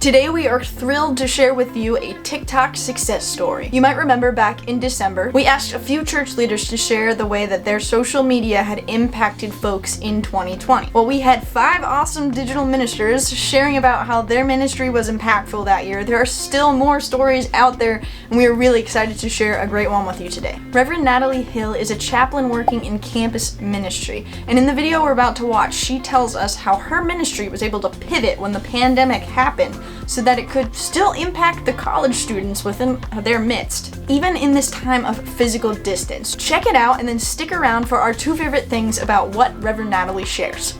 Today we are thrilled to share with you a TikTok success story. You might remember back in December, we asked a few church leaders to share the way that their social media had impacted folks in 2020. Well, we had 5 awesome digital ministers sharing about how their ministry was impactful that year. There are still more stories out there, and we are really excited to share a great one with you today. Reverend Natalie Hill is a chaplain working in campus ministry, and in the video we're about to watch, she tells us how her ministry was able to pivot when the pandemic happened so that it could still impact the college students within their midst, even in this time of physical distance. Check it out and then stick around for our 2 favorite things about what Reverend Natalie shares.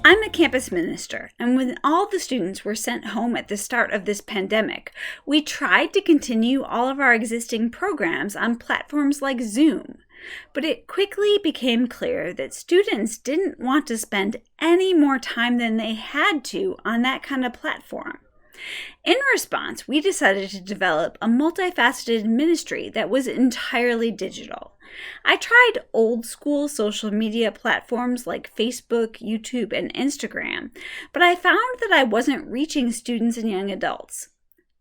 I'm a campus minister, and when all the students were sent home at the start of this pandemic, we tried to continue all of our existing programs on platforms like Zoom. But it quickly became clear that students didn't want to spend any more time than they had to on that kind of platform. In response, we decided to develop a multifaceted ministry that was entirely digital. I tried old school social media platforms like Facebook, YouTube, and Instagram, but I found that I wasn't reaching students and young adults.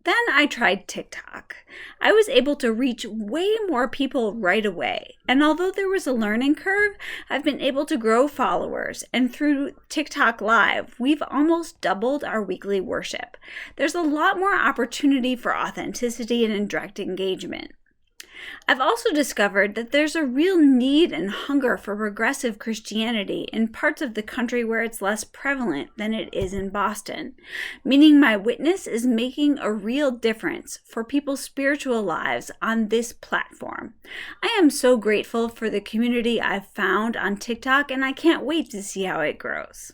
Then I tried TikTok. I was able to reach way more people right away, and although there was a learning curve, I've been able to grow followers, and through TikTok Live, we've almost doubled our weekly worship. There's a lot more opportunity for authenticity and direct engagement. I've also discovered that there's a real need and hunger for progressive Christianity in parts of the country where it's less prevalent than it is in Boston, meaning my witness is making a real difference for people's spiritual lives on this platform. I am so grateful for the community I've found on TikTok, and I can't wait to see how it grows.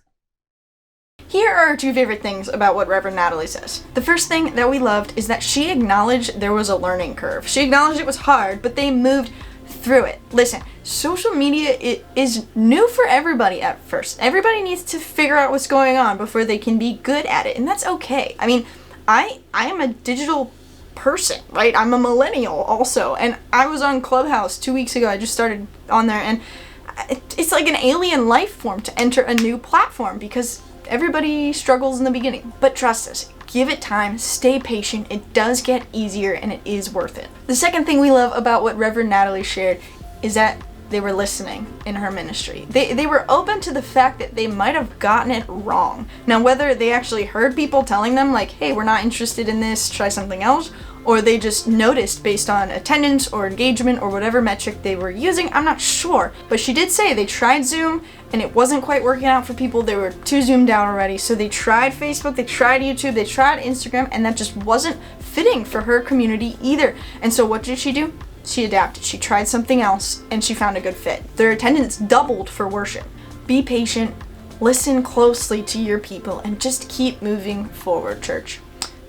Here are our 2 favorite things about what Reverend Natalie says. The first thing that we loved is that she acknowledged there was a learning curve. She acknowledged it was hard, but they moved through it. Listen, social media is new for everybody at first. Everybody needs to figure out what's going on before they can be good at it, and that's okay. I mean, I am a digital person, right? I'm a millennial also, and I was on Clubhouse 2 weeks ago. I just started on there, and it's like an alien life form to enter a new platform because everybody struggles in the beginning, but trust us, give it time, stay patient, it does get easier and it is worth it. The second thing we love about what Reverend Natalie shared is that they were listening in her ministry. They were open to the fact that they might have gotten it wrong. Now, whether they actually heard people telling them like, hey, we're not interested in this, try something else, or they just noticed based on attendance or engagement or whatever metric they were using, I'm not sure. But she did say they tried Zoom and it wasn't quite working out for people. They were too zoomed out already. So they tried Facebook, they tried YouTube, they tried Instagram, and that just wasn't fitting for her community either. And so what did she do? She adapted. She tried something else and she found a good fit. Their attendance doubled for worship. Be patient, listen closely to your people, and just keep moving forward, church.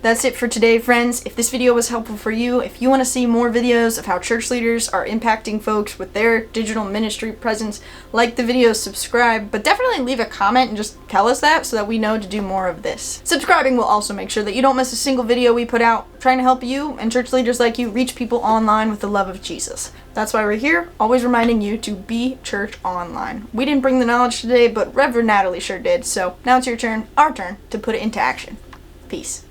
That's it for today, friends. If this video was helpful for you, if you want to see more videos of how church leaders are impacting folks with their digital ministry presence, like the video, subscribe, but definitely leave a comment and just tell us that so that we know to do more of this. Subscribing will also make sure that you don't miss a single video we put out, trying to help you and church leaders like you reach people online with the love of Jesus. That's why we're here, always reminding you to be church online. We didn't bring the knowledge today, but Reverend Natalie sure did, so now it's your turn, our turn, to put it into action. Peace.